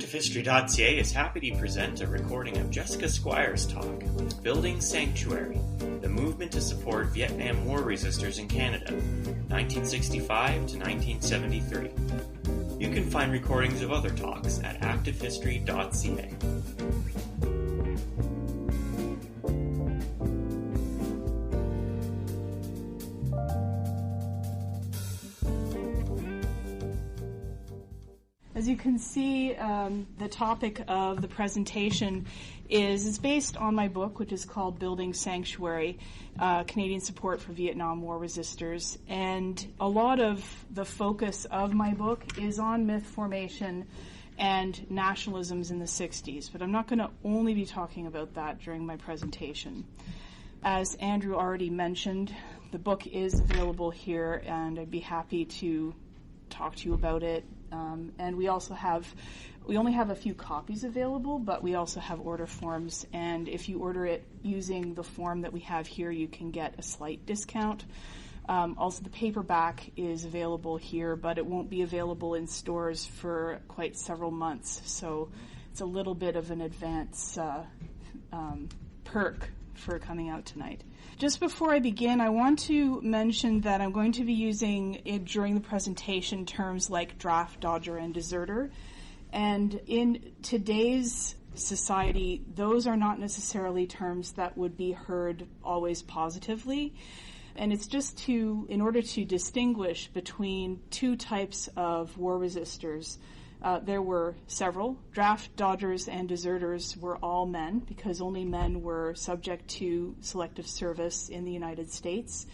ActiveHistory.ca is happy to present a recording of Jessica Squires' talk, Building Sanctuary, the movement to support Vietnam War resisters in Canada, 1965 to 1973. You can find recordings of other talks at ActiveHistory.ca. As you can see, the topic of the presentation is based on my book, which is called Building Sanctuary, Canadian Support for Vietnam War Resisters. And a lot of the focus of my book is on myth formation and nationalisms in the 60s. But I'm not going to only be talking about that during my presentation. As Andrew already mentioned, the book is available here, and I'd be happy to talk to you about it. And we only have a few copies available, but we also have order forms. And if you order it using the form that we have here, you can get a slight discount. Also, the paperback is available here, but it won't be available in stores for quite several months. So it's a little bit of an advance perk for coming out tonight. Just before I begin, I want to mention that I'm going to be using during the presentation terms like draft dodger and deserter. And in today's society, those are not necessarily terms that would be heard always positively. And it's just in order to distinguish between two types of war resisters. There were several. Draft dodgers and deserters were all men, because only men were subject to selective service in the United States.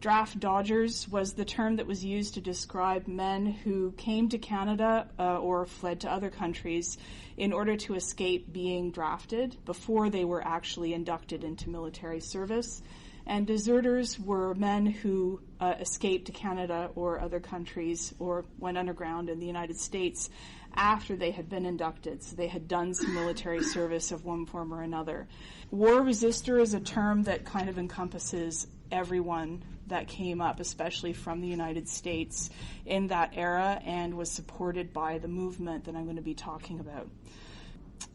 Draft dodgers was the term that was used to describe men who came to Canada or fled to other countries in order to escape being drafted before they were actually inducted into military service. And deserters were men who escaped to Canada or other countries or went underground in the United States after they had been inducted. So they had done some military service of one form or another. War resistor is a term that kind of encompasses everyone that came up, especially from the United States in that era, and was supported by the movement that I'm going to be talking about.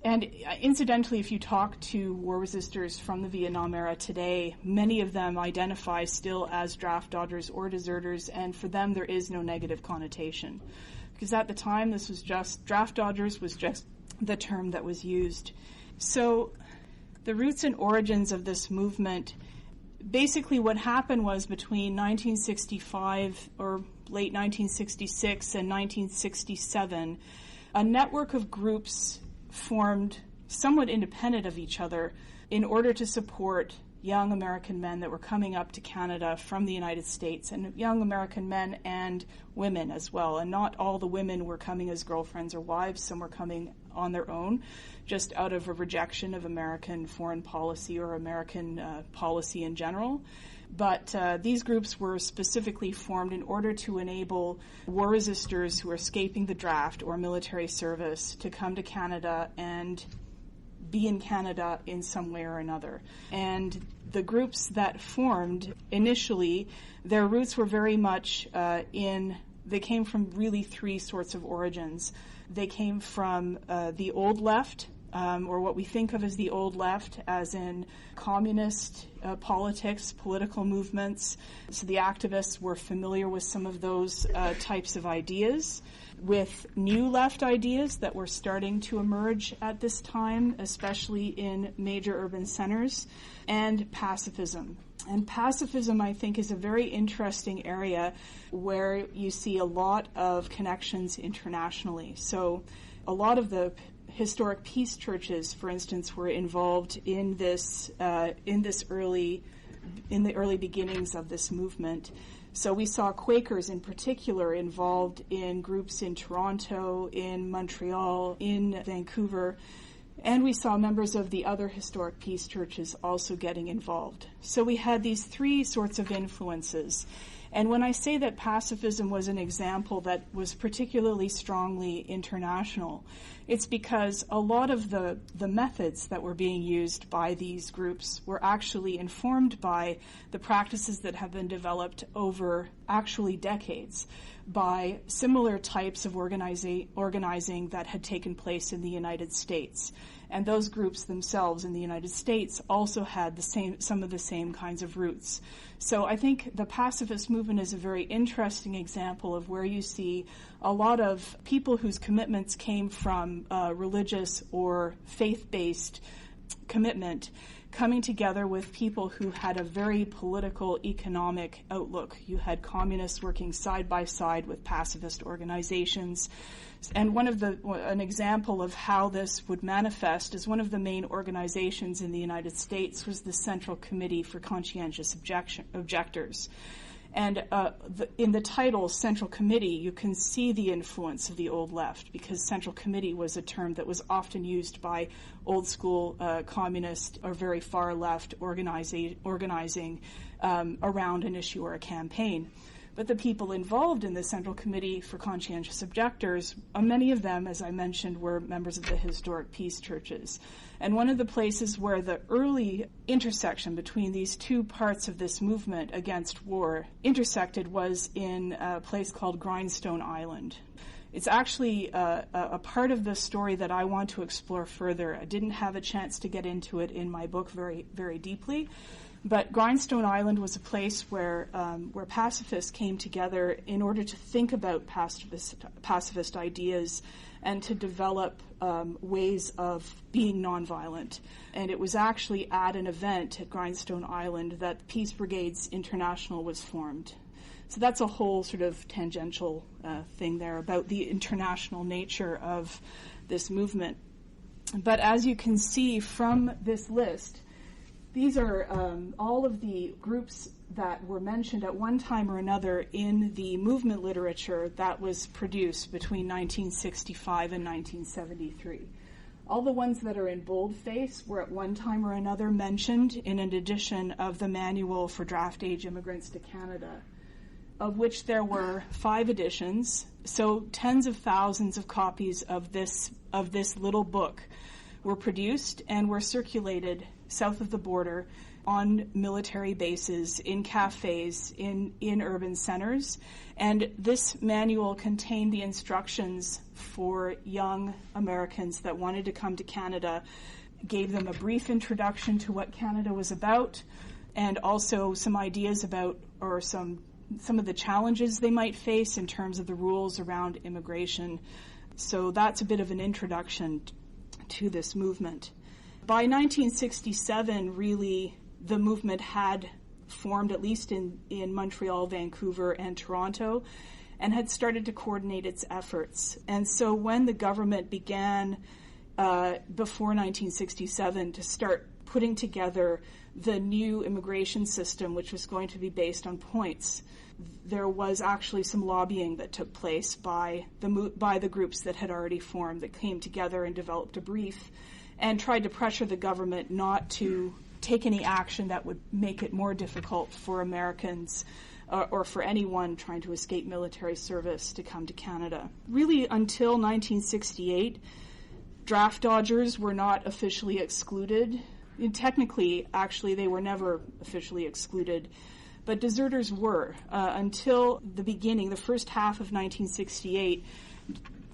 And incidentally, if you talk to war resisters from the Vietnam era today, many of them identify still as draft dodgers or deserters, and for them there is no negative connotation. Because at the time, this was just, draft dodgers was just the term that was used. So the roots and origins of this movement, basically what happened was between 1965 or late 1966 and 1967, a network of groups formed somewhat independent of each other in order to support young American men that were coming up to Canada from the United States, and young American men and women as well. And not all the women were coming as girlfriends or wives. Some were coming on their own, just out of a rejection of American foreign policy or American policy in general. But these groups were specifically formed in order to enable war resistors who were escaping the draft or military service to come to Canada and be in Canada in some way or another. And the groups that formed initially, their roots were very much they came from really three sorts of origins. They came from the old left, or what we think of as the old left, as in communist politics, political movements. So the activists were familiar with some of those types of ideas, with new left ideas that were starting to emerge at this time, especially in major urban centers, and pacifism. And pacifism, I think, is a very interesting area where you see a lot of connections internationally. So a lot of the historic peace churches, for instance, were involved in the early beginnings of this movement. So we saw Quakers in particular involved in groups in Toronto, in Montreal, in Vancouver, and we saw members of the other historic peace churches also getting involved. So we had these three sorts of influences. And when I say that pacifism was an example that was particularly strongly international, it's because a lot of the methods that were being used by these groups were actually informed by the practices that have been developed over actually decades by similar types of organizing that had taken place in the United States. And those groups themselves in the United States also had some of the same kinds of roots. So I think the pacifist movement is a very interesting example of where you see a lot of people whose commitments came from religious or faith-based commitment coming together with people who had a very political, economic outlook. You had communists working side by side with pacifist organizations. And an example of how this would manifest is one of the main organizations in the United States was the Central Committee for Conscientious Objectors. And in the title, Central Committee, you can see the influence of the Old Left, because Central Committee was a term that was often used by old school communist or very far left organizing around an issue or a campaign. But the people involved in the Central Committee for Conscientious Objectors, many of them, as I mentioned, were members of the historic peace churches. And one of the places where the early intersection between these two parts of this movement against war intersected was in a place called Grindstone Island. It's actually a part of the story that I want to explore further. I didn't have a chance to get into it in my book very, very deeply. But Grindstone Island was a place where pacifists came together in order to think about pacifist ideas and to develop ways of being nonviolent. And it was actually at an event at Grindstone Island that Peace Brigades International was formed. So that's a whole sort of tangential thing there about the international nature of this movement. But as you can see from this list, these are all of the groups that were mentioned at one time or another in the movement literature that was produced between 1965 and 1973. All the ones that are in boldface were at one time or another mentioned in an edition of the Manual for Draft-Age Immigrants to Canada, of which there were 5 editions, so tens of thousands of copies of this little book were produced and were circulated south of the border on military bases, in cafes, in urban centers. And this manual contained the instructions for young Americans that wanted to come to Canada, gave them a brief introduction to what Canada was about, and also some ideas about, or some of the challenges they might face in terms of the rules around immigration. So that's a bit of an introduction to this movement. By 1967, really, the movement had formed, at least in Montreal, Vancouver, and Toronto, and had started to coordinate its efforts. And so when the government began, before 1967, to start putting together the new immigration system, which was going to be based on points, there was actually some lobbying that took place by the groups that had already formed, that came together and developed a brief and tried to pressure the government not to take any action that would make it more difficult for Americans or for anyone trying to escape military service to come to Canada. Really, until 1968, draft dodgers were not officially excluded. And technically, actually, they were never officially excluded, but deserters were. Until the beginning, the first half of 1968,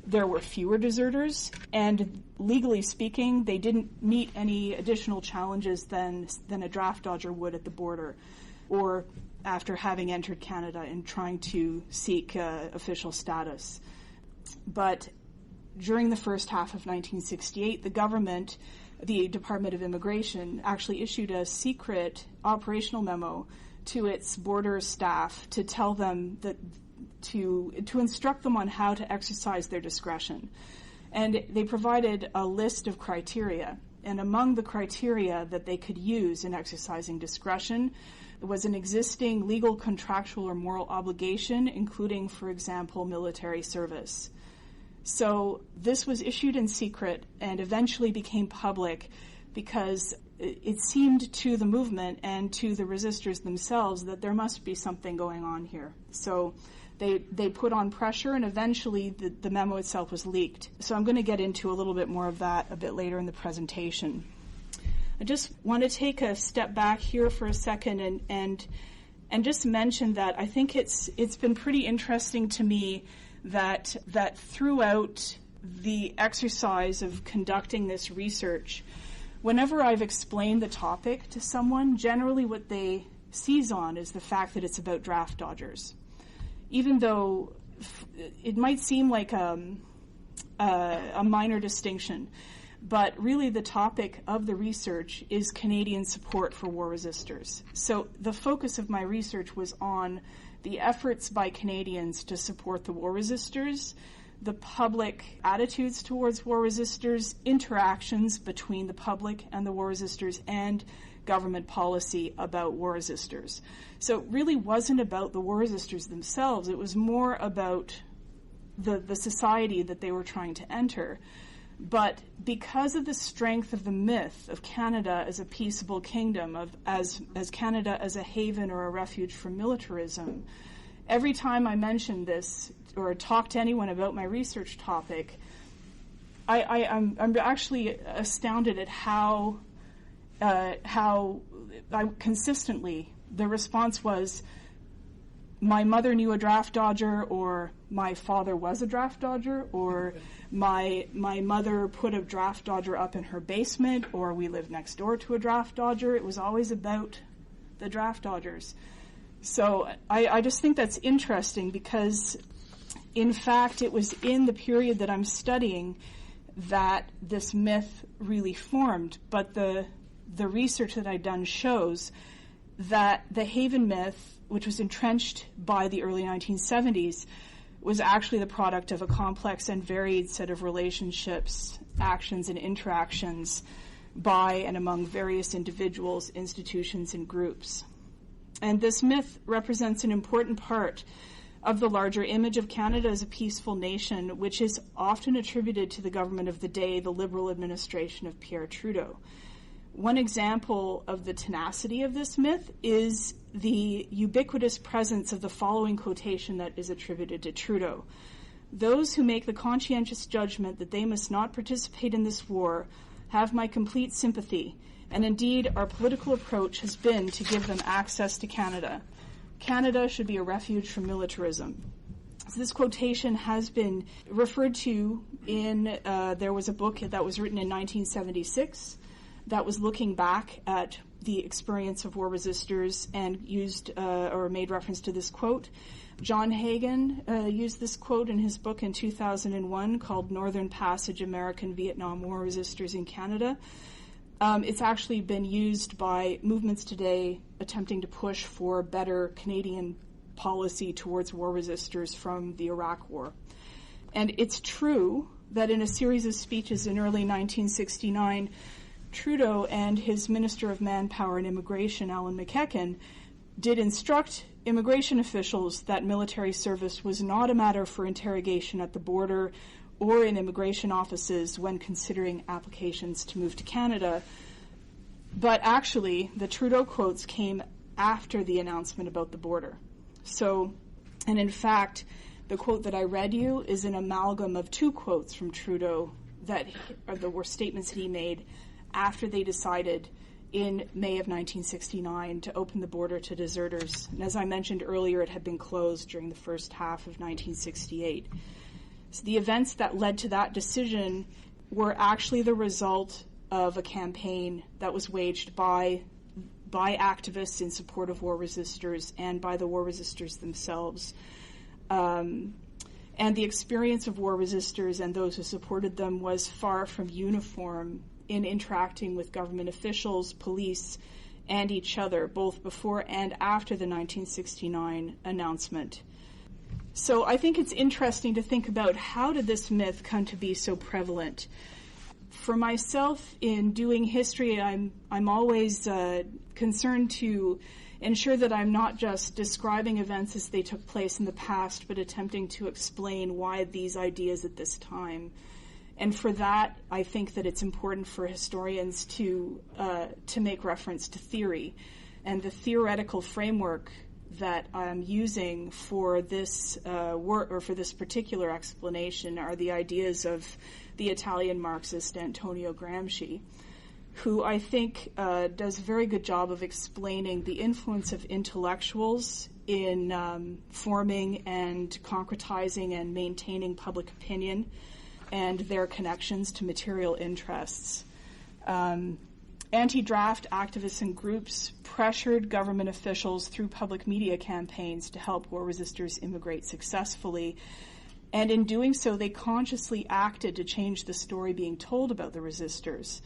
there were fewer deserters, and legally speaking, they didn't meet any additional challenges than a draft dodger would at the border, or after having entered Canada and trying to seek official status. But during the first half of 1968, the government, the Department of Immigration, actually issued a secret operational memo to its border staff to tell them that to instruct them on how to exercise their discretion. And they provided a list of criteria. And among the criteria that they could use in exercising discretion was an existing legal, contractual, or moral obligation, including, for example, military service. So this was issued in secret and eventually became public because it seemed to the movement and to the resistors themselves that there must be something going on here. So they put on pressure, and eventually the memo itself was leaked. So I'm going to get into a little bit more of that a bit later in the presentation. I just want to take a step back here for a second and and just mention that I think it's been pretty interesting to me that throughout the exercise of conducting this research, whenever I've explained the topic to someone, generally what they seize on is the fact that it's about draft dodgers. Even though it might seem like a minor distinction, but really the topic of the research is Canadian support for war resisters. So the focus of my research was on the efforts by Canadians to support the war resisters, the public attitudes towards war resisters, interactions between the public and the war resisters, and government policy about war resisters. So it really wasn't about the war resisters themselves. It was more about the society that they were trying to enter. But because of the strength of the myth of Canada as a peaceable kingdom, as Canada as a haven or a refuge from militarism, every time I mention this or talk to anyone about my research topic, I'm actually astounded at how I consistently, the response was, my mother knew a draft dodger, or my father was a draft dodger, or my mother put a draft dodger up in her basement, or we lived next door to a draft dodger. It was always about the draft dodgers. So I just think that's interesting because, in fact, it was in the period that I'm studying that this myth really formed. But the research that I've done shows that the haven myth, which was entrenched by the early 1970s, was actually the product of a complex and varied set of relationships, actions, and interactions by and among various individuals, institutions, and groups. And this myth represents an important part of the larger image of Canada as a peaceful nation, which is often attributed to the government of the day, the Liberal administration of Pierre Trudeau. One example of the tenacity of this myth is the ubiquitous presence of the following quotation that is attributed to Trudeau. "Those who make the conscientious judgment that they must not participate in this war have my complete sympathy, and indeed our political approach has been to give them access to Canada. Canada should be a refuge from militarism." So this quotation has been referred to in, there was a book that was written in 1976 that was looking back at the experience of war resisters and used or made reference to this quote. John Hagan used this quote in his book in 2001 called Northern Passage, American Vietnam War Resisters in Canada. It's actually been used by movements today attempting to push for better Canadian policy towards war resisters from the Iraq War. And it's true that in a series of speeches in early 1969, Trudeau and his Minister of Manpower and Immigration, Alan McEachen, did instruct immigration officials that military service was not a matter for interrogation at the border or in immigration offices when considering applications to move to Canada. But actually, the Trudeau quotes came after the announcement about the border. So, and in fact, the quote that I read you is an amalgam of two quotes from Trudeau that were statements he made after they decided in May of 1969 to open the border to deserters. And as I mentioned earlier, it had been closed during the first half of 1968. So the events that led to that decision were actually the result of a campaign that was waged by activists in support of war resisters and by the war resisters themselves. And the experience of war resisters and those who supported them was far from uniform in interacting with government officials, police, and each other, both before and after the 1969 announcement. So I think it's interesting to think about how did this myth come to be so prevalent. For myself, in doing history, I'm always concerned to ensure that I'm not just describing events as they took place in the past, but attempting to explain why these ideas at this time. And for that, I think that it's important for historians to make reference to theory. And the theoretical framework that I'm using for this work, or for this particular explanation, are the ideas of the Italian Marxist Antonio Gramsci. who I think does a very good job of explaining the influence of intellectuals in forming and concretizing and maintaining public opinion and their connections to material interests. Anti-draft activists and groups pressured government officials through public media campaigns to help war resisters immigrate successfully. And in doing so, they consciously acted to change the story being told about the resistors.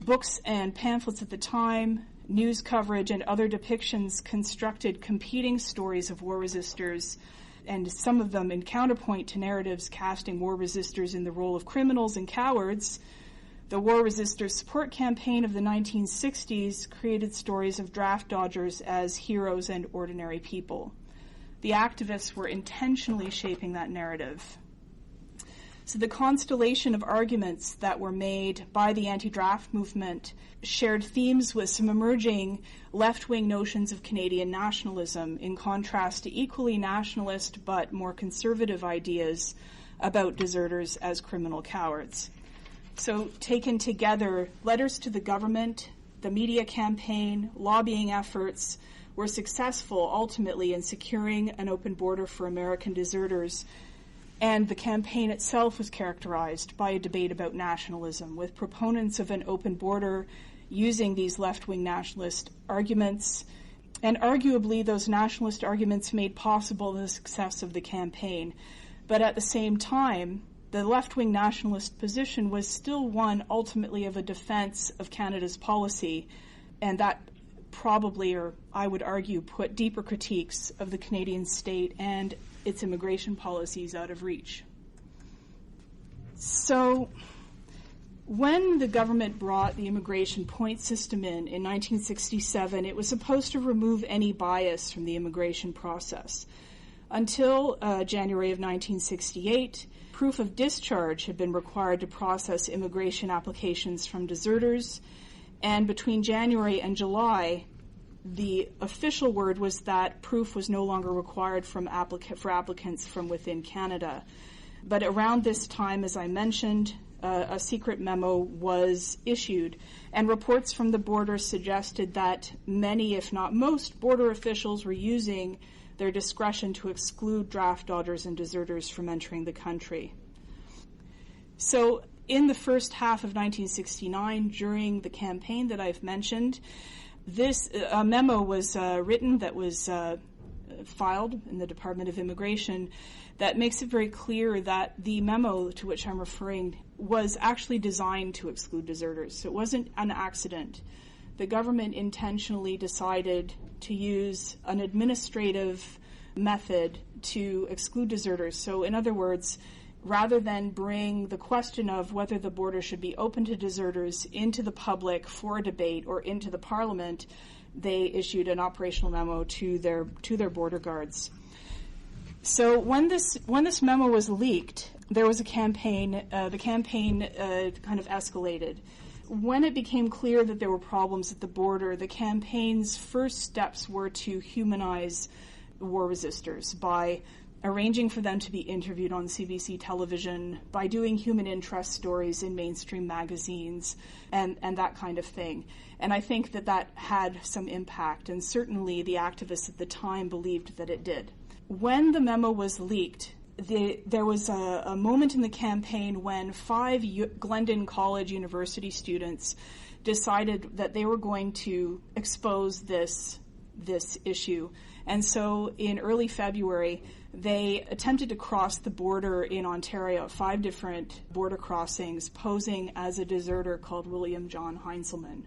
Books and pamphlets at the time, news coverage, and other depictions constructed competing stories of war resistors, and some of them in counterpoint to narratives casting war resistors in the role of criminals and cowards. The War Resisters Support Campaign of the 1960s created stories of draft dodgers as heroes and ordinary people. The activists were intentionally shaping that narrative. So the constellation of arguments that were made by the anti-draft movement shared themes with some emerging left-wing notions of Canadian nationalism, in contrast to equally nationalist but more conservative ideas about deserters as criminal cowards. So taken together, letters to the government, the media campaign, lobbying efforts were successful ultimately in securing an open border for American deserters, and the campaign itself was characterized by a debate about nationalism, with proponents of an open border using these left-wing nationalist arguments, and arguably those nationalist arguments made possible the success of the campaign. But at the same time, the left-wing nationalist position was still one ultimately of a defense of Canada's policy, and that probably, or I would argue, put deeper critiques of the Canadian state and its immigration policies out of reach. So when the government brought the immigration point system in 1967, it was supposed to remove any bias from the immigration process. Until January of 1968, proof of discharge had been required to process immigration applications from deserters, and between January and July, the official word was that proof was no longer required for applicants from within Canada. But around this time, as I mentioned, a secret memo was issued, and reports from the border suggested that many, if not most, border officials were using their discretion to exclude draft dodgers and deserters from entering the country. So in the first half of 1969, during the campaign that I've mentioned, this memo was written that was filed in the Department of Immigration that makes it very clear that the memo to which I'm referring was actually designed to exclude deserters. So it wasn't an accident. The government intentionally decided to use an administrative method to exclude deserters. So in other words, rather than bring the question of whether the border should be open to deserters into the public for a debate or into the parliament, they issued an operational memo to their border guards. So when this memo was leaked, there was a campaign. The campaign kind of escalated. When it became clear that there were problems at the border, the campaign's first steps were to humanize war resisters by arranging for them to be interviewed on CBC television, by doing human interest stories in mainstream magazines, and that kind of thing. And I think that had some impact, and certainly the activists at the time believed that it did. When the memo was leaked, there was a moment in the campaign when 5 Glendon College University students decided that they were going to expose this issue. And so in early February, they attempted to cross the border in Ontario at 5 different border crossings, posing as a deserter called William John Heinzelman.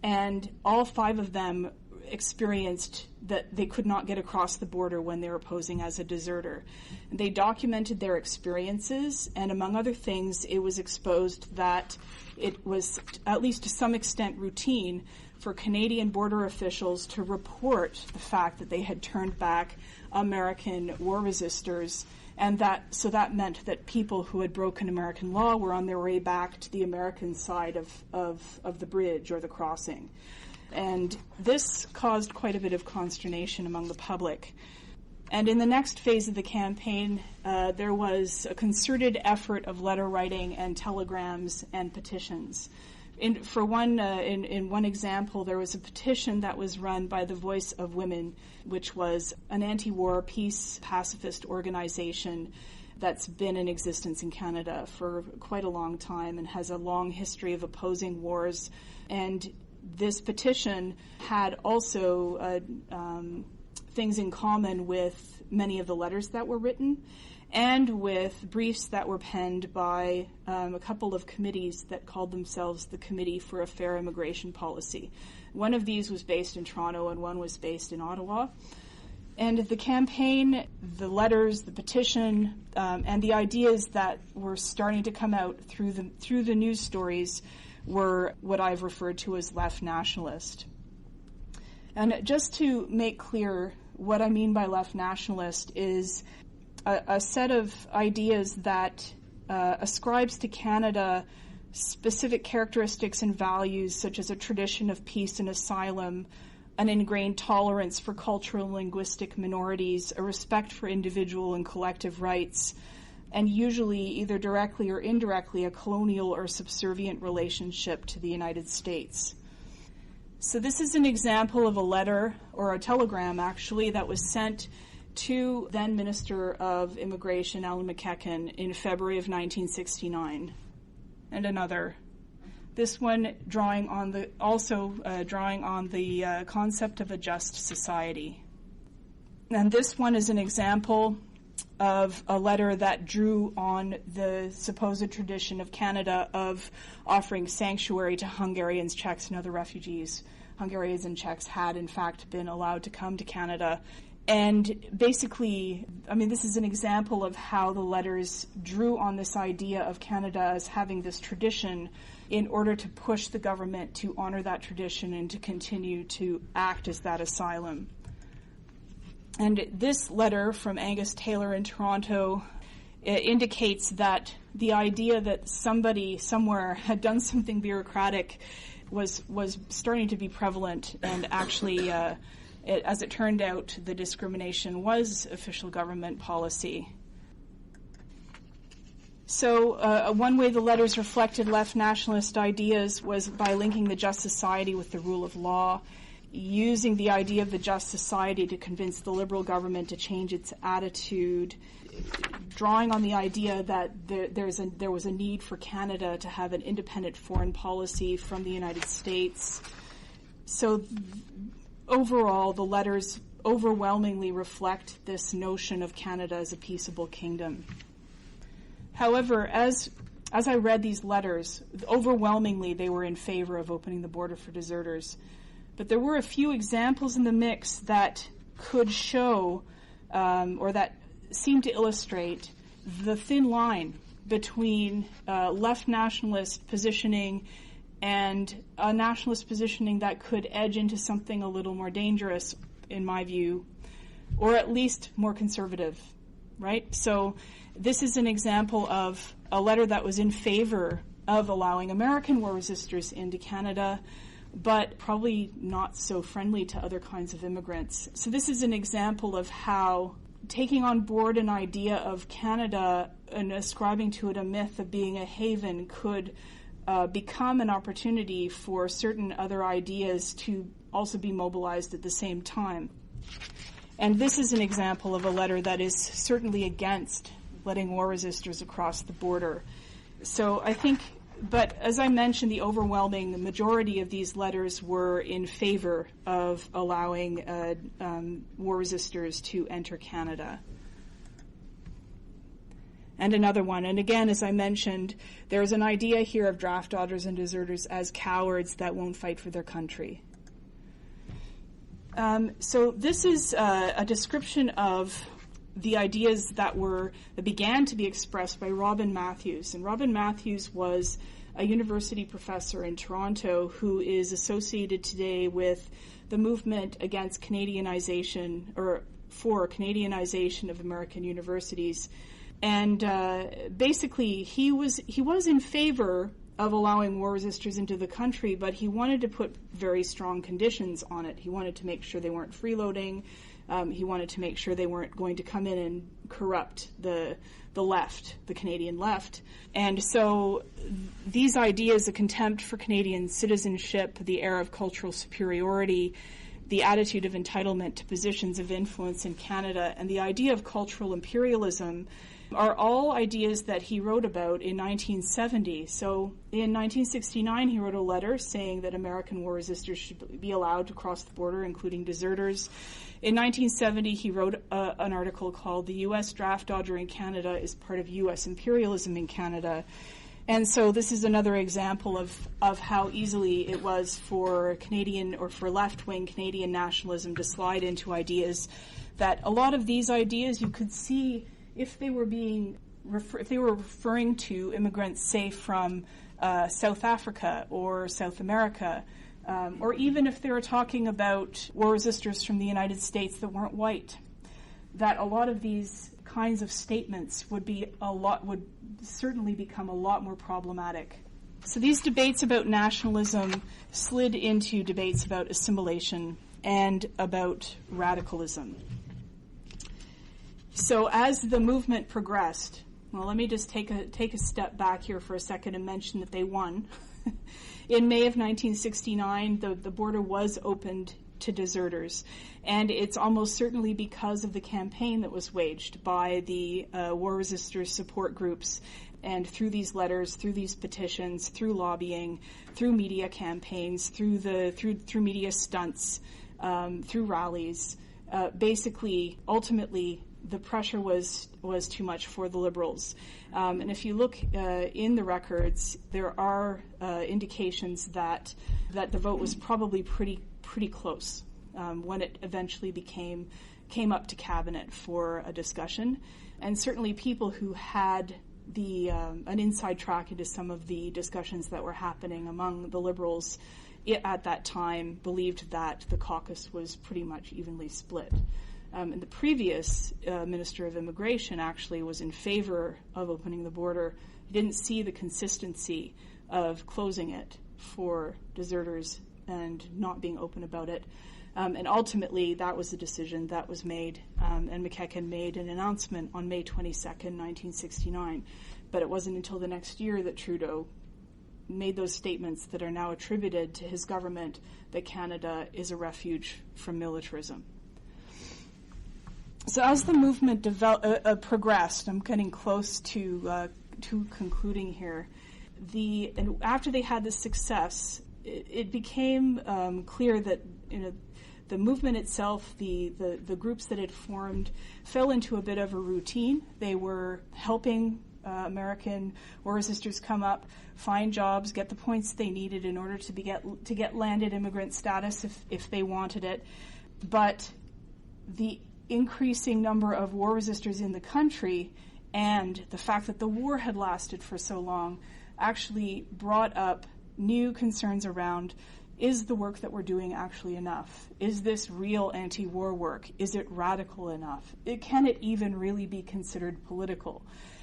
And all 5 of them experienced that they could not get across the border when they were posing as a deserter. They documented their experiences, and among other things, it was exposed that it was, at least to some extent, routine for Canadian border officials to report the fact that they had turned back American war resistors, and that meant that people who had broken American law were on their way back to the American side of the bridge or the crossing. And this caused quite a bit of consternation among the public. And in the next phase of the campaign, there was a concerted effort of letter writing and telegrams and petitions In one example, there was a petition that was run by the Voice of Women, which was an anti-war peace pacifist organization that's been in existence in Canada for quite a long time and has a long history of opposing wars. And this petition had also things in common with many of the letters that were written and with briefs that were penned by a couple of committees that called themselves the Committee for a Fair Immigration Policy. One of these was based in Toronto and one was based in Ottawa. And the campaign, the letters, the petition, and the ideas that were starting to come out through the news stories were what I've referred to as left nationalist. And just to make clear what I mean by left nationalist is a set of ideas that ascribes to Canada specific characteristics and values such as a tradition of peace and asylum, an ingrained tolerance for cultural and linguistic minorities, a respect for individual and collective rights, and usually either directly or indirectly a colonial or subservient relationship to the United States. So this is an example of a letter, or a telegram actually, that was sent to then Minister of Immigration Alan McEachen in February of 1969. And another. This one drawing on the concept of a just society. And this one is an example of a letter that drew on the supposed tradition of Canada of offering sanctuary to Hungarians, Czechs, and other refugees. Hungarians and Czechs had, in fact, been allowed to come to Canada. And basically, this is an example of how the letters drew on this idea of Canada as having this tradition in order to push the government to honor that tradition and to continue to act as that asylum. And this letter from Angus Taylor in Toronto indicates that the idea that somebody somewhere had done something bureaucratic was starting to be prevalent, and actually, as it turned out, the discrimination was official government policy. So one way the letters reflected left nationalist ideas was by linking the just society with the rule of law, using the idea of the just society to convince the Liberal government to change its attitude, drawing on the idea that there was a need for Canada to have an independent foreign policy from the United States. So overall, the letters overwhelmingly reflect this notion of Canada as a peaceable kingdom. However, as I read these letters, overwhelmingly they were in favor of opening the border for deserters. But there were a few examples in the mix that could show, or that seemed to illustrate, the thin line between left nationalist positioning and a nationalist positioning that could edge into something a little more dangerous, in my view, or at least more conservative, right? So this is an example of a letter that was in favor of allowing American war resisters into Canada, but probably not so friendly to other kinds of immigrants. So this is an example of how taking on board an idea of Canada and ascribing to it a myth of being a haven could become an opportunity for certain other ideas to also be mobilized at the same time. And this is an example of a letter that is certainly against letting war resisters across the border. So I think, but as I mentioned, the overwhelming majority of these letters were in favor of allowing war resisters to enter Canada. And another one, and again, as I mentioned, there's an idea here of draft dodgers and deserters as cowards that won't fight for their country. So this is a description of the ideas that began to be expressed by Robin Mathews. And Robin Mathews was a university professor in Toronto who is associated today with the movement against Canadianization, or for Canadianization of American universities. And basically, he was in favor of allowing war resisters into the country, but he wanted to put very strong conditions on it. He wanted to make sure they weren't freeloading, He wanted to make sure they weren't going to come in and corrupt the left, the Canadian left. And so these ideas, the contempt for Canadian citizenship, the air of cultural superiority, the attitude of entitlement to positions of influence in Canada, and the idea of cultural imperialism are all ideas that he wrote about in 1970. So in 1969, he wrote a letter saying that American war resisters should be allowed to cross the border, including deserters. In 1970, he wrote an article called "The U.S. Draft Dodger in Canada is Part of U.S. Imperialism in Canada." And so this is another example of how easily it was for Canadian or for left-wing Canadian nationalism to slide into ideas that a lot of these ideas you could see if they were referring to immigrants, say, from South Africa or South America, or even if they were talking about war resistors from the United States that weren't white, that a lot of these kinds of statements would certainly become a lot more problematic. So these debates about nationalism slid into debates about assimilation and about radicalism. So as the movement progressed, well, let me just take a step back here for a second and mention that they won. In May of 1969, the border was opened to deserters, and it's almost certainly because of the campaign that was waged by the war resisters support groups, and through these letters, through these petitions, through lobbying, through media campaigns, through media stunts, through rallies. Basically, ultimately, the pressure was too much for the Liberals. And if you look in the records, there are indications that the vote was probably pretty close when it eventually came up to cabinet for a discussion. And certainly people who had an inside track into some of the discussions that were happening among the Liberals at that time believed that the caucus was pretty much evenly split. And the previous Minister of Immigration actually was in favor of opening the border. He didn't see the consistency of closing it for deserters and not being open about it. And ultimately, that was the decision that was made, and McEachern made an announcement on May 22nd, 1969. But it wasn't until the next year that Trudeau made those statements that are now attributed to his government that Canada is a refuge from militarism. So as the movement progressed, I'm getting close to concluding here. And after they had this success, it became clear that the movement itself, the groups that had formed, fell into a bit of a routine. They were helping American war resisters come up, find jobs, get the points they needed in order to get landed immigrant status if they wanted it. But the increasing number of war resistors in the country and the fact that the war had lasted for so long actually brought up new concerns around, is the work that we're doing actually enough? Is this real anti-war work? Is it radical enough? Can it even really be considered political?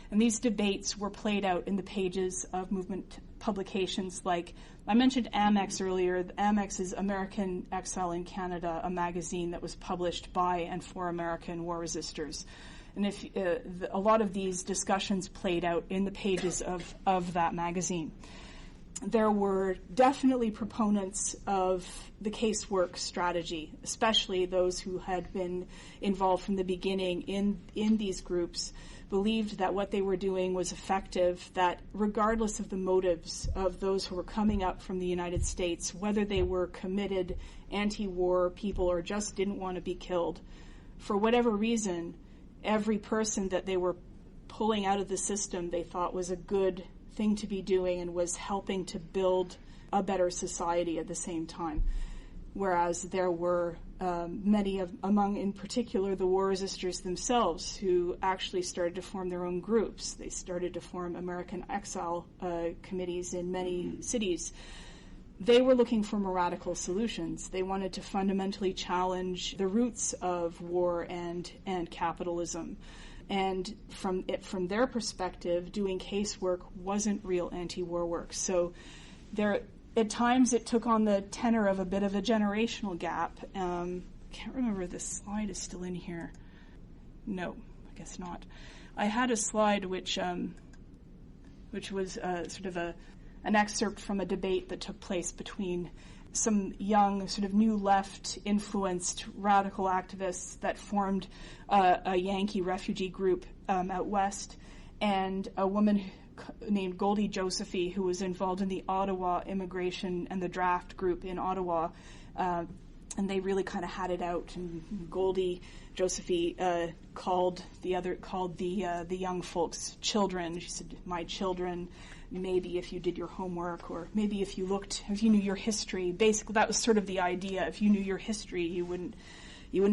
And these debates were played out in the pages of movement publications like, I mentioned Amex earlier. Amex is American Exile in Canada, a magazine that was published by and for American war resisters. And a lot of these discussions played out in the pages of that magazine. There were definitely proponents of the casework strategy, especially those who had been involved from the beginning in these groups, believed that what they were doing was effective, that regardless of the motives of those who were coming up from the United States, whether they were committed anti-war people or just didn't want to be killed, for whatever reason, every person that they were pulling out of the system they thought was a good thing to be doing and was helping to build a better society at the same time. Whereas there were many among, in particular, the war resistors themselves who actually started to form their own groups. They started to form American Exile committees in many cities. They were looking for more radical solutions. They wanted to fundamentally challenge the roots of war and capitalism. And from their perspective, doing casework wasn't real anti-war work. So at times it took on the tenor of a bit of a generational gap. can't remember if this slide is still in here. No, I guess not. I had a slide which was sort of an excerpt from a debate that took place between some young, sort of new left-influenced radical activists that formed a Yankee refugee group out west, and a woman named Goldie Josephy, who was involved in the Ottawa immigration and the draft group in Ottawa, and they really kind of had it out. And Goldie Josephy called the young folks children. She said, "My children. Maybe if you did your homework, or maybe if you knew your history." Basically, that was sort of the idea. If you knew your history, you wouldn't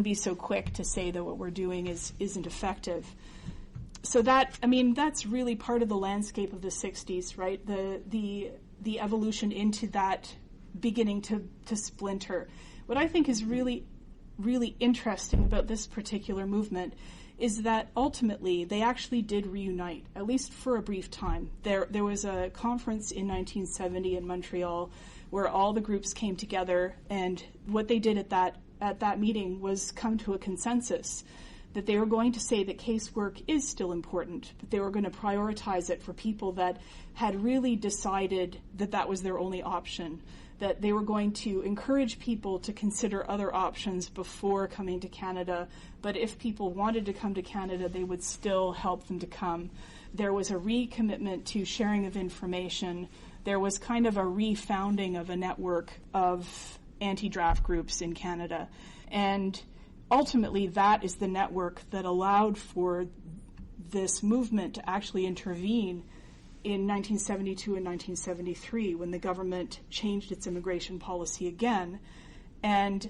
be so quick to say that what we're doing isn't effective. So that's really part of the landscape of the 60s, right? The evolution into that beginning to splinter. What I think is really, really interesting about this particular movement is that ultimately they actually did reunite, at least for a brief time. There was a conference in 1970 in Montreal where all the groups came together, and what they did at that meeting was come to a consensus that they were going to say that casework is still important, but they were going to prioritize it for people that had really decided that that was their only option, that they were going to encourage people to consider other options before coming to Canada, but if people wanted to come to Canada, they would still help them to come. There was a recommitment to sharing of information. There was kind of a refounding of a network of anti-draft groups in Canada. And ultimately, that is the network that allowed for this movement to actually intervene in 1972 and 1973, when the government changed its immigration policy again and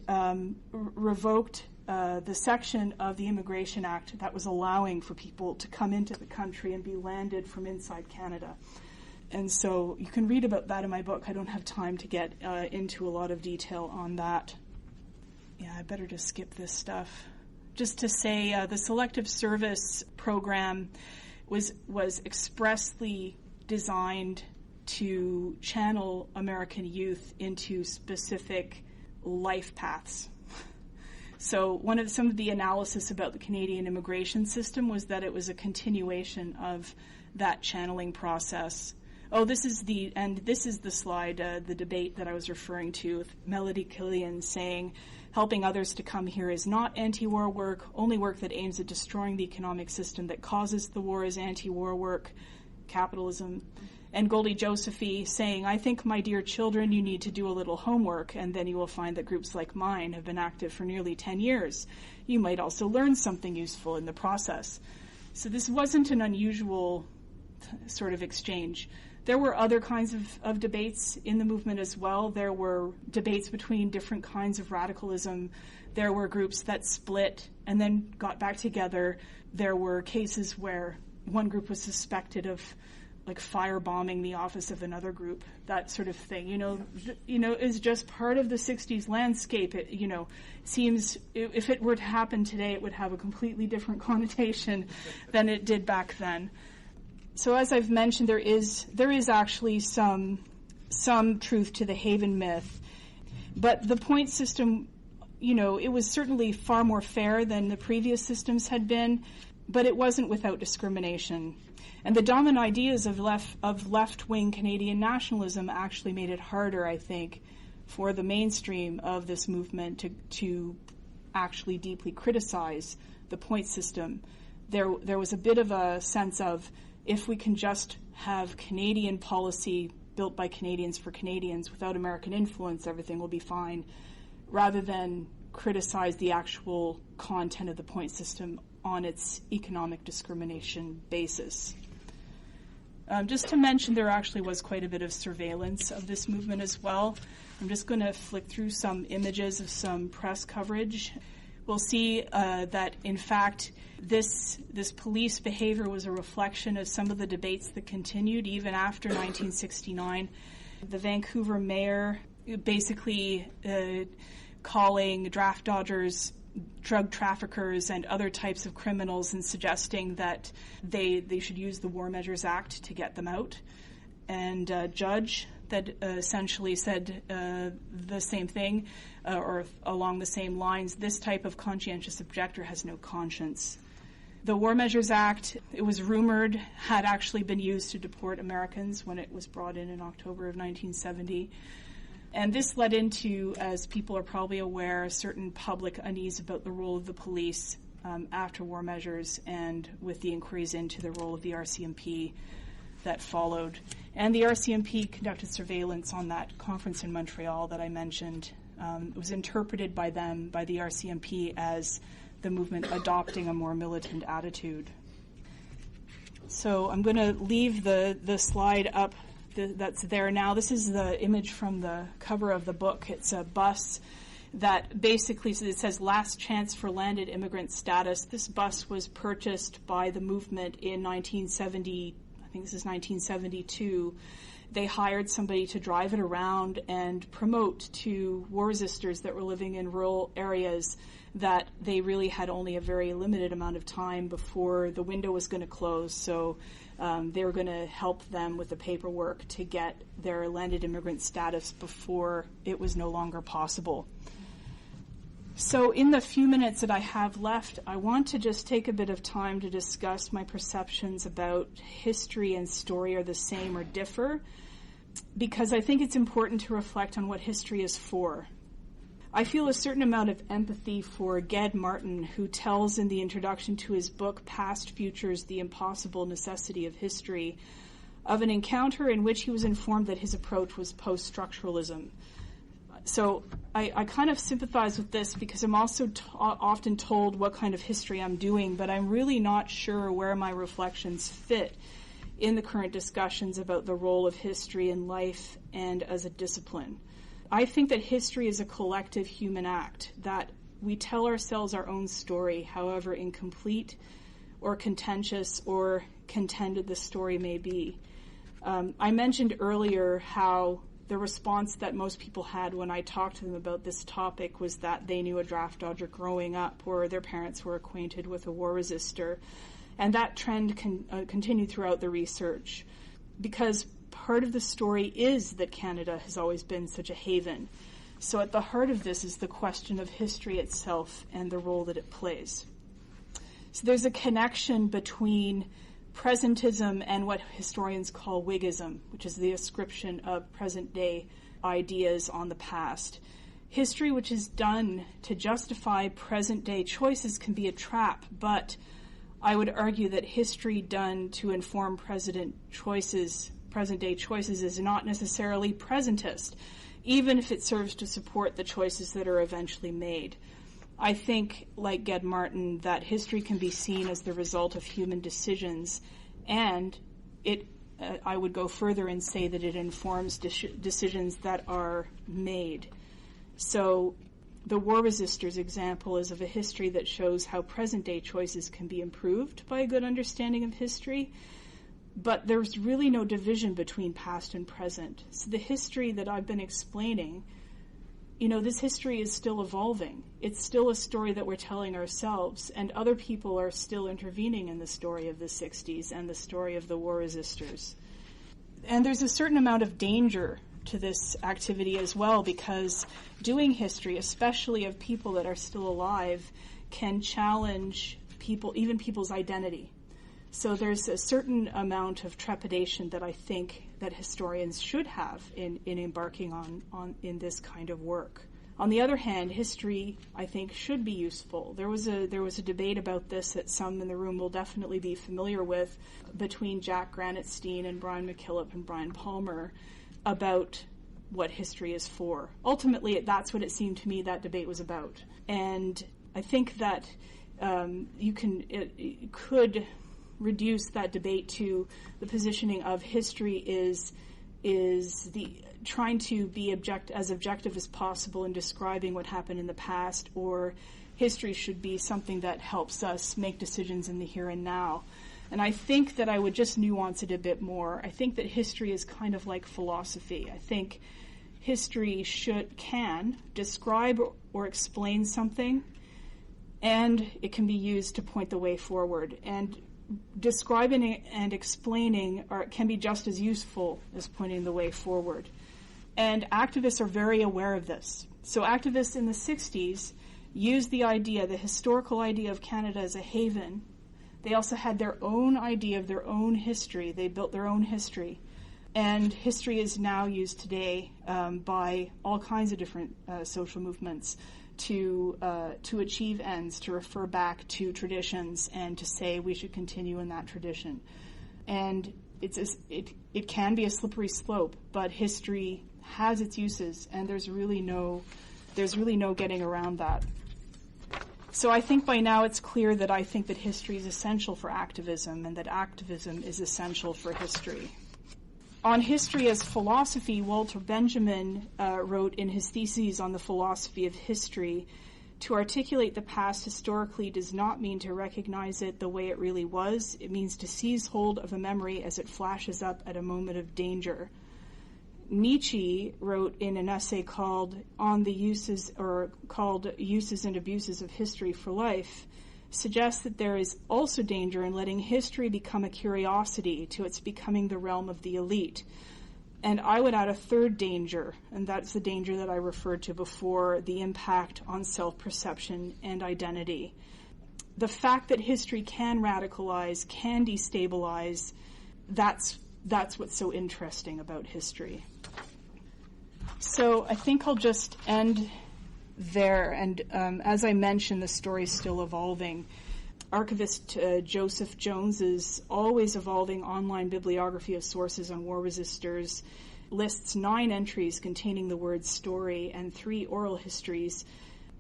revoked the section of the Immigration Act that was allowing for people to come into the country and be landed from inside Canada. And so you can read about that in my book. I don't have time to get into a lot of detail on that. Yeah, I better just skip this stuff. Just to say, the Selective Service Program was expressly designed to channel American youth into specific life paths. So some of the analysis about the Canadian immigration system was that it was a continuation of that channeling process. Oh, this is the slide, the debate that I was referring to, with Melody Killian saying, "Helping others to come here is not anti-war work. Only work that aims at destroying the economic system that causes the war is anti-war work, capitalism." And Goldie Josephy saying, "I think, my dear children, you need to do a little homework, and then you will find that groups like mine have been active for nearly 10 years. You might also learn something useful in the process." So this wasn't an unusual sort of exchange. There were other kinds of debates in the movement as well. There were debates between different kinds of radicalism. There were groups that split and then got back together. There were cases where one group was suspected of like firebombing the office of another group, that sort of thing. Is just part of the 60s landscape. It, seems if it were to happen today, it would have a completely different connotation than it did back then. So as I've mentioned, there is actually some truth to the Haven myth, but the point system, it was certainly far more fair than the previous systems had been, but it wasn't without discrimination. And the dominant ideas of left-wing Canadian nationalism actually made it harder, I think, for the mainstream of this movement to actually deeply criticize the point system. There was a bit of a sense of, if we can just have Canadian policy built by Canadians for Canadians without American influence, everything will be fine, rather than criticize the actual content of the point system on its economic discrimination basis. Just to mention, there actually was quite a bit of surveillance of this movement as well. I'm just going to flick through some images of some press coverage. We'll see that, in fact, this police behavior was a reflection of some of the debates that continued even after 1969. The Vancouver mayor basically calling draft dodgers drug traffickers and other types of criminals and suggesting that they should use the War Measures Act to get them out. And a judge that essentially said the same thing or along the same lines. This type of conscientious objector has no conscience. The War Measures Act, it was rumored, had actually been used to deport Americans when it was brought in October of 1970. And this led into, as people are probably aware, a certain public unease about the role of the police after war measures and with the inquiries into the role of the RCMP that followed. And the RCMP conducted surveillance on that conference in Montreal that I mentioned. It was interpreted by them, by the RCMP, as the movement adopting a more militant attitude. So I'm going to leave the slide up that's there now. This is the image from the cover of the book. It's a bus that basically, so it says last chance for landed immigrant status. This bus was purchased by the movement in 1970, I think this is 1972. They hired somebody to drive it around and promote to war resistors that were living in rural areas that they really had only a very limited amount of time before the window was going to close. So they were going to help them with the paperwork to get their landed immigrant status before it was no longer possible. So in the few minutes that I have left, I want to just take a bit of time to discuss my perceptions about history and story are the same or differ, because I think it's important to reflect on what history is for. I feel a certain amount of empathy for Ged Martin, who tells in the introduction to his book, Past Futures, The Impossible Necessity of History, of an encounter in which he was informed that his approach was post-structuralism. So I kind of sympathize with this because I'm also often told what kind of history I'm doing, but I'm really not sure where my reflections fit in the current discussions about the role of history in life and as a discipline. I think that history is a collective human act, that we tell ourselves our own story, however incomplete or contentious or contended the story may be. I mentioned earlier how the response that most people had when I talked to them about this topic was that they knew a draft dodger growing up or their parents were acquainted with a war resistor. And that trend continued throughout the research because part of the story is that Canada has always been such a haven. So at the heart of this is the question of history itself and the role that it plays. So there's a connection between presentism and what historians call Whiggism, which is the ascription of present-day ideas on the past. History which is done to justify present-day choices can be a trap, but I would argue that history done to inform present-day choices is not necessarily presentist, even if it serves to support the choices that are eventually made. I think, like Ged Martin, that history can be seen as the result of human decisions, and I would go further and say that it informs decisions that are made. So the war resisters example is of a history that shows how present-day choices can be improved by a good understanding of history, but there's really no division between past and present. So the history that I've been explaining, this history is still evolving. It's still a story that we're telling ourselves, and other people are still intervening in the story of the 60s and the story of the war resistors. And there's a certain amount of danger to this activity as well, because doing history, especially of people that are still alive, can challenge people's identity. So there's a certain amount of trepidation that I think that historians should have in embarking on in this kind of work. On the other hand, history, I think, should be useful. There was a debate about this that some in the room will definitely be familiar with between Jack Granatstein and Brian McKillop and Brian Palmer about what history is for. Ultimately, that's what it seemed to me that debate was about. And I think that it could reduce that debate to the positioning of history is the trying to be as objective as possible in describing what happened in the past, or history should be something that helps us make decisions in the here and now. And I think that I would just nuance it a bit more. I think that history is kind of like philosophy. I think history can describe or explain something, and it can be used to point the way forward. And describing and explaining can be just as useful as pointing the way forward. And activists are very aware of this. So activists in the 60s used the historical idea of Canada as a haven. They also had their own idea of their own history. They built their own history. And history is now used today by all kinds of different social movements to achieve ends, to refer back to traditions and to say we should continue in that tradition. And it can be a slippery slope, but history has its uses, and there's really no getting around that. So I think by now it's clear that I think that history is essential for activism and that activism is essential for history. On history as philosophy, Walter Benjamin wrote in his theses on the philosophy of history, to articulate the past historically does not mean to recognize it the way it really was. It means to seize hold of a memory as it flashes up at a moment of danger. Nietzsche wrote in an essay called Uses and Abuses of History for Life, suggests that there is also danger in letting history become a curiosity to its becoming the realm of the elite. And I would add a third danger, and that's the danger that I referred to before, the impact on self-perception and identity. The fact that history can radicalize, can destabilize, that's what's so interesting about history. So I think I'll just end there. And as I mentioned, the story's still evolving. Archivist Joseph Jones's always evolving online bibliography of sources on war resisters lists 9 entries containing the word story and 3 oral histories.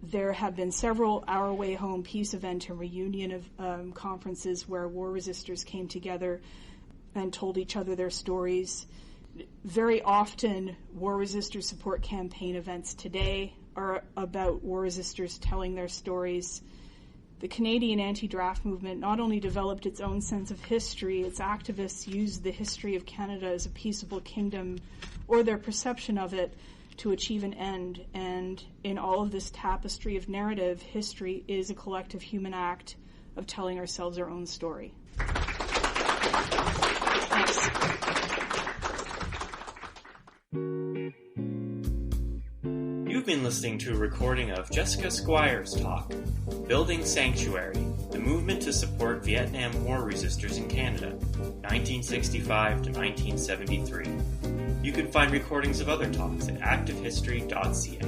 There have been several Our Way Home peace event and reunion of conferences where war resisters came together and told each other their stories. Very often, war resisters support campaign events today are about war resisters telling their stories. The Canadian anti-draft movement not only developed its own sense of history, its activists used the history of Canada as a peaceable kingdom, or their perception of it, to achieve an end. And in all of this tapestry of narrative, history is a collective human act of telling ourselves our own story. Thanks. You've been listening to a recording of Jessica Squires' talk, Building Sanctuary, the movement to support Vietnam War Resisters in Canada, 1965 to 1973. You can find recordings of other talks at ActiveHistory.ca.